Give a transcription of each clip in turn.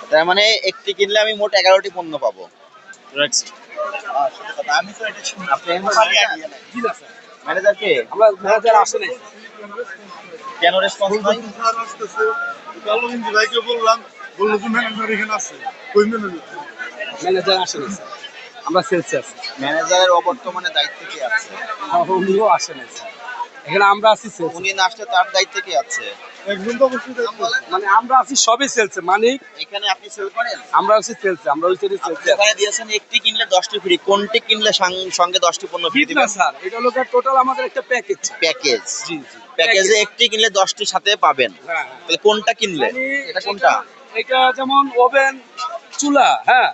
তার মানে একটি কিনলে আমি মোট 11টি পণ্য পাবো। রাখছি। আমি তো এটা শুনি আপনি ম্যানেজার কে? আমরা ম্যানেজার আসে নাই। কেন রেসপন্স নাই? ভাইকে বললাম, বললো যে ম্যানেজার এখানে আছে। কই ম্যানেজার? ম্যানেজার আসে নাই স্যার, আমরা সেলসে আছি। ম্যানেজারের অবর্তমানে দায়িত্বে কে আছে? উনিও আসে নাই স্যার, এখানে আমরা আছি সেলস। উনি না আসলে তার দায়িত্বে কে আছে? একজন তো অবশ্যই দেখবো। মানে আমরা আছি সবই সেলসে, মালিক এখানে আপনি সেল করেন? আমরা আছি সেলসে, আমরা ওই সাইডে আপনি সেলসে ওখানে দিয়েছেন একটি কিনলে 10টি ফ্রি, কোনটি কিনলে সঙ্গে 10টি পণ্য ফ্রি ঠিক না দিবেন? স্যার, এটা হলো টোটাল আমাদের একটা প্যাকেজ। প্যাকেজ। জি জি, প্যাকেজে একটি কিনলে 10টির সাথে পাবেন। হ্যাঁ, তাহলে কোনটা কিনলে? মানে এটা কোনটা? এটা যেমন ওভেন, চুলা, হ্যাঁ,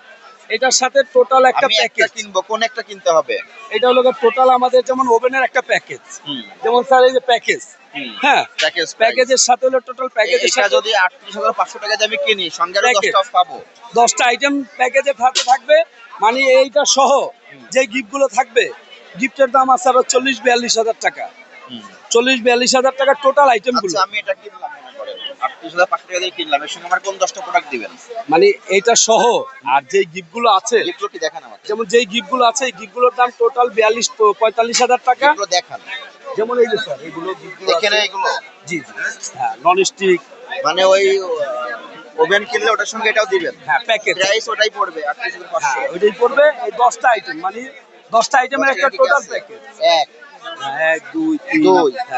এটার সাথে টোটাল একটা আমি একটা প্যাকেজ। কিনবো, কোন একটা কিনতে হবে? এটা হলো টোটাল আমাদের যেমন ওভেনের একটা প্যাকেজ, হুম যেমন স্যার এই যে প্যাকেজ, হুম হ্যাঁ, প্যাকেজ প্যাকেজের সাথে হলো টোটাল প্যাকেজের এটা সাথে যদি 38,500 টাকা দিয়ে আমি কিনি, সঙ্গে আরো প্যাকেজ। 10টা পাবো। 10টা আইটেম প্যাকেজে থাকবে, মানে এইটা সহ যে গিফটগুলো থাকবে, গিফটের দাম আছে আরো 40-42 হাজার টাকা। হুম 40-42 হাজার টাকা টোটাল আইটেমগুলো। আচ্ছা, আমি এটা কিনলাম, মনে করেন 38,500 টাকা দিয়ে কিনলাম, এর সঙ্গে আমার কোন 10টা প্রোডাক্ট দিবেন? মানে এইটা সহ আর যে গিফটগুলো আছে, এগুলো কি দেখান আমাকে? যেমন যেই গিফটগুলো আছে এই গিফটগুলোর দাম টোটাল 42-45 হাজার টাকা। এগুলো দেখান। যেমন এই যে স্যার এগুলো গিফটগুলো এখানে এগুলো জি জি, হ্যাঁ, নন স্টিক, মানে ওই ওভেন কিনলে ওটার সঙ্গে এটাও দিবেন? হ্যাঁ, প্যাকেজ, প্রাইস ওটাই পড়বে হ্যাঁ 38,500। ওইটাই পড়বে। এই 10টা আইটেম, মানে 10টা আইটেমের একটা টোটাল প্যাকেজ। 1 1 2 3 2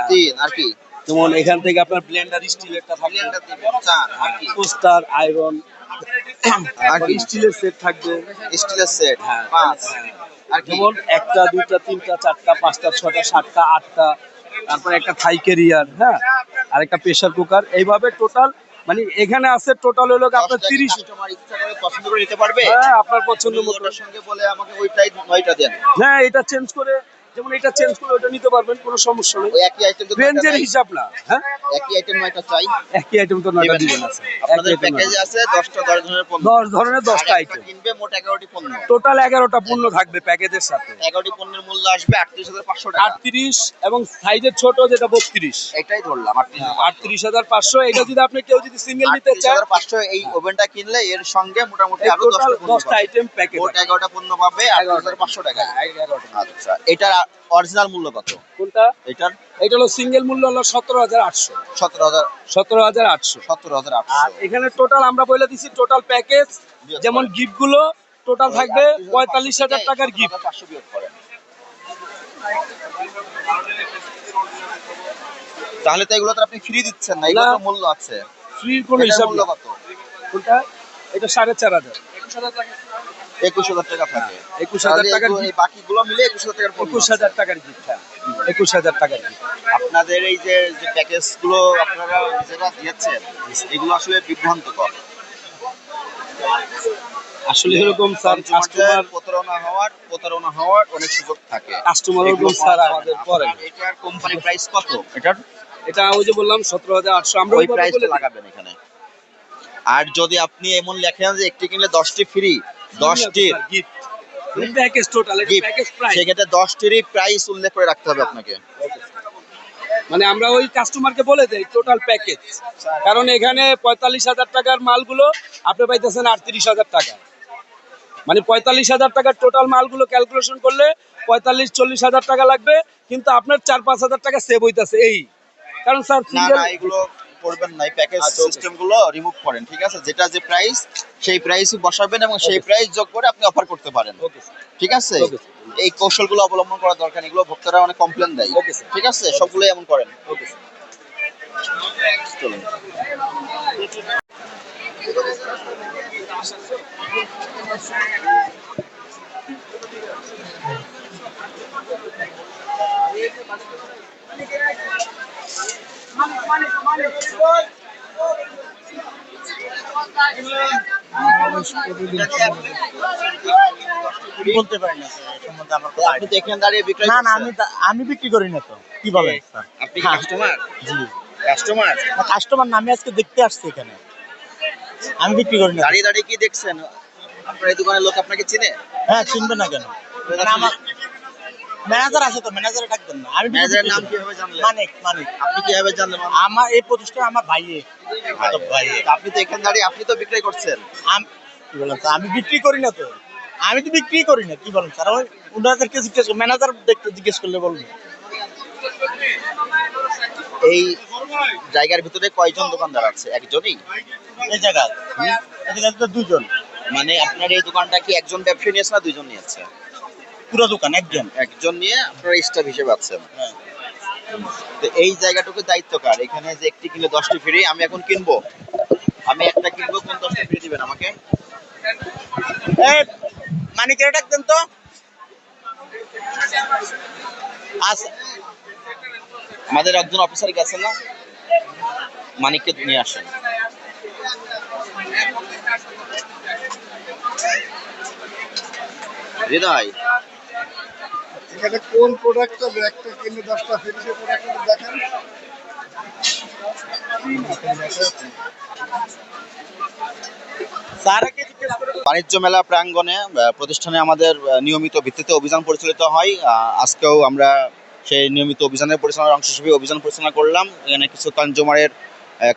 3 আর কি? যেমন এখান থেকে আপনার ব্লেন্ডার স্টিলেরটা থাকবে, ব্লেন্ডার দিবেন 4 আর কি? টোস্টার, আয়রন, আর কি? স্টিলের সেট থাকবে, স্টিলের সেট হ্যাঁ 5 আর কি? যেমন 1টা 2টা 3টা 4টা 5টা 6টা 7টা 8টা, তারপরে একটা থাই ক্যারিয়ার, হ্যাঁ, আর একটা প্রেসার কুকার, এইভাবে টোটাল মানে এখানে আছে টোটাল হলো আপনার 30। কাস্টমার ইচ্ছা করে পছন্দ করে নিতে পারবে? হ্যাঁ, আপনার পছন্দ উনি মতো। ওটার সঙ্গে বলে আমাকে ওইটাই 9টা দেন। হ্যাঁ, এটা চেঞ্জ করে, যেমন এটা চেঞ্জ করে ওটা নিতে পারবেন, কোনো সমস্যা নেই। ওই একই আইটেম যদি রেঞ্জের হিসাব না, হ্যাঁ, একই আইটেম 9টা চাই, একই আইটেম তো নয়টা দিবেন আছে। আপনাদের প্যাকেজে আছে 10টা 10 ধরনের পণ্য। 10 ধরনের 10টা আর একটা আইটেম, কিনবে মোট 11টি পণ্য। টোটাল 11টা পণ্য থাকবে প্যাকেজের সাথে। 11টি পণ্যের মূল্য আসবে 38,500 টাকা। 38 এবং সাইজের ছোট যেটা 32, এটাই ধরলাম 38,500। এটা যদি আপনি কেউ যদি সিঙ্গেল নিতে চান, 38,500 এই ওভেনটা কিনলে এর সঙ্গে মোটামুটি আরো টোটাল 10টা পণ্য 10টা পাবে। Item package. মোট 11টা পণ্য পাবে 38,500 টাকা। আচ্ছা, এটার অরিজিনাল মূল্য কত? কোনটা? এটার এটা হলো সিঙ্গেল মূল্য হলো 17,800। 17,000 17,800। 17,800। আর এখানে টোটাল আমরা বলে দিছি টোটাল প্যাকেজ, যেমন গিফট গুলো টোটাল থাকবে 45,000 টাকার গিফট। 500 বিয়োগ করেন। তাহলে তো এগুলো তো আপনি ফ্রি দিচ্ছেন না, এগুলো তো মূল্য আছে। ফ্রির কোনো এটার হিসাব মূল্য না। কত? কোনটা? এটা 4,500। 21,000 টাকা থাকে। 21,000 টাকার এই বাকিগুলো মিলে 21,000 টাকার পণ্য আছে। 21,000 টাকার গিফট, হ্যাঁ 21,000 টাকার গিফট। আপনাদের এই যে প্যাকেজগুলো আপনারা নিজেরা দিয়েছেন, এগুলো আসলে বিভ্রান্তকর। আসলে এরকম স্যার, কাস্টমার প্রতারণা হওয়ার অনেক সুযোগ থাকে। কাস্টমার এরকম স্যার আমাদের পরে। এটার কোম্পানি প্রাইস কত? এটার এটা ওই যে বললাম 17,800, আমরা ওই প্রাইসটা লাগাবেন এখানে। আর যদি আপনি এমন লেখেন যে একটি কিনলে 10টি ফ্রি, 10টির গিফট প্যাকেজ টোটাল, এটা প্যাকেজ প্রাইস, সেক্ষেত্রে 10টিরই প্রাইস উল্লেখ করে রাখতে হবে আপনাকে। মানে আমরা ওই কাস্টমারকে বলে দেই টোটাল প্যাকেজ, কারণ এখানে 45,000 টাকার মালগুলো আপনি পাইতেছেন 38,000 টাকা, মানে 45,000 টাকার টোটাল মালগুলো ক্যালকুলেশন করলে 45-40,000 টাকা লাগবে, কিন্তু আপনার 4-5,000 টাকা সেভ হইতাছে। এই কারণ স্যার না এগুলো করবেন না, এই প্যাকেজ সিস্টেম গুলো রিমুভ করেন, ঠিক আছে? যেটা যে প্রাইস সেই প্রাইসই বসাবেন এবং সেই প্রাইস যোগ করে আপনি অফার করতে পারেন, ঠিক আছে? এই কৌশলগুলো অবলম্বন করা দরকার, এগুলো ভোক্তারা অনেক কমপ্লেন দেয়, ঠিক আছে? সবগুলোই এমন করেন। চলুন। বলতে পারি না স্যার, এর সম্বন্ধে আমার কোনো আপনি তো এখানে দাঁড়িয়ে বিক্রয় না না, করছেন। আমি বিক্রি করি না তো। কি বলেন স্যার? আপনি কাস্টমার? জি, কাস্টমার কাস্টমার না, আমি আজকে দেখতে আসছি এখানে, আমি বিক্রি করি না। দাঁড়িয়ে দাঁড়িয়ে কি দেখছেন? আপনার এই দোকানের লোক আপনাকে চিনে? হ্যাঁ, চিনবে না কেন? মানে আমার ম্যানেজার আছে তো, ম্যানেজারে ডাকবেন না। আমি ম্যানেজারের নাম কিভাবে জানলেন? মানিক মানিক। আপনি কিভাবে জানলেন? আমার এই প্রতিষ্ঠান আমার ভাইয়ে। ভাইয়ে। তা আপনি তো এখানে দাঁড়িয়ে আপনি তো বিক্রয় করছেন। কি বলেন স্যার, আমি বিক্রি করি না তো। আমি তো বিক্রি করি না, কি বলেন স্যার? ওই ওনাদেরকে জিজ্ঞেস, ম্যানেজার দেখতে জিজ্ঞেস করলে বলবো। এই জায়গার ভিতরে কয়জন দোকানদার আছে? একজনই? এই জায়গায় তো দুজন। মানে আপনার এই দোকানটা কি একজন ব্যবসায়ী নিয়েছে না দুইজন নিয়েছে? পুরো দোকান একজন। একজন নিয়ে আপনারা স্টাফ হিসেবে আছেন। হ্যাঁ। তো এই জায়গাটুকু দায়িত্ব কার? এখানে যে একটি কিনলে 10টি ফ্রি, আমি এখন কিনবো, আমি একটা কিনবো, কোন 10টা ফ্রি দিবেন আমাকে? এই মানিকের ডাকতেন তো। আচ্ছা, আমাদের একজন অফিসার গেছেন না, মানিককে নিয়ে আসেন। হৃদয়, এখানে কোন প্রোডাক্টটা একটা কিনলে 10টা ফ্রি, সেই প্রোডাক্টটা দেখেন। স্যারকে জিজ্ঞেস করে। বাণিজ্য মেলা প্রাঙ্গণে প্রতিষ্ঠানে আমাদের নিয়মিত ভিত্তিতে অভিযান পরিচালিত হয়। আজকেও আমরা সেই নিয়মিত অভিযানের পরিচালনার অংশ হিসেবে অভিযান পরিচালনা করলাম। এখানে কিছু কনজিউমারের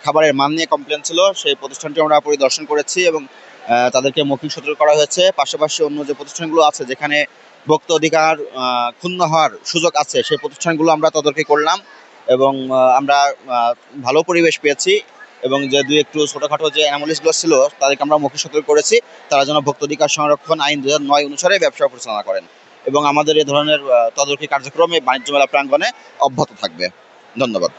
খাবারের মান নিয়ে কমপ্লেন ছিল, সেই প্রতিষ্ঠানটি আমরা পরিদর্শন করেছি এবং তাদেরকে মৌখিক সতর্ক করা হয়েছে। পাশাপাশি অন্য যে প্রতিষ্ঠানগুলো আছে যেখানে ভোক্তা অধিকার ক্ষুণ্ণ হওয়ার সুযোগ আছে, সেই প্রতিষ্ঠানগুলো আমরা তদারকি করলাম এবং আমরা ভালো পরিবেশ পেয়েছি। এবং যে দুই একটু ছোটখাটো যে অ্যানোমালিসগুলো ছিল তাদেরকে আমরা মৌখিক সতর্ক করেছি, তারা যেন ভোক্তা অধিকার সংরক্ষণ আইন 2009 অনুসারে ব্যবসা পরিচালনা করেন। এবং আমাদের এই ধরনের তদারকি কার্যক্রমে বাণিজ্য মেলা প্রাঙ্গণে অব্যাহত থাকবে। ধন্যবাদ।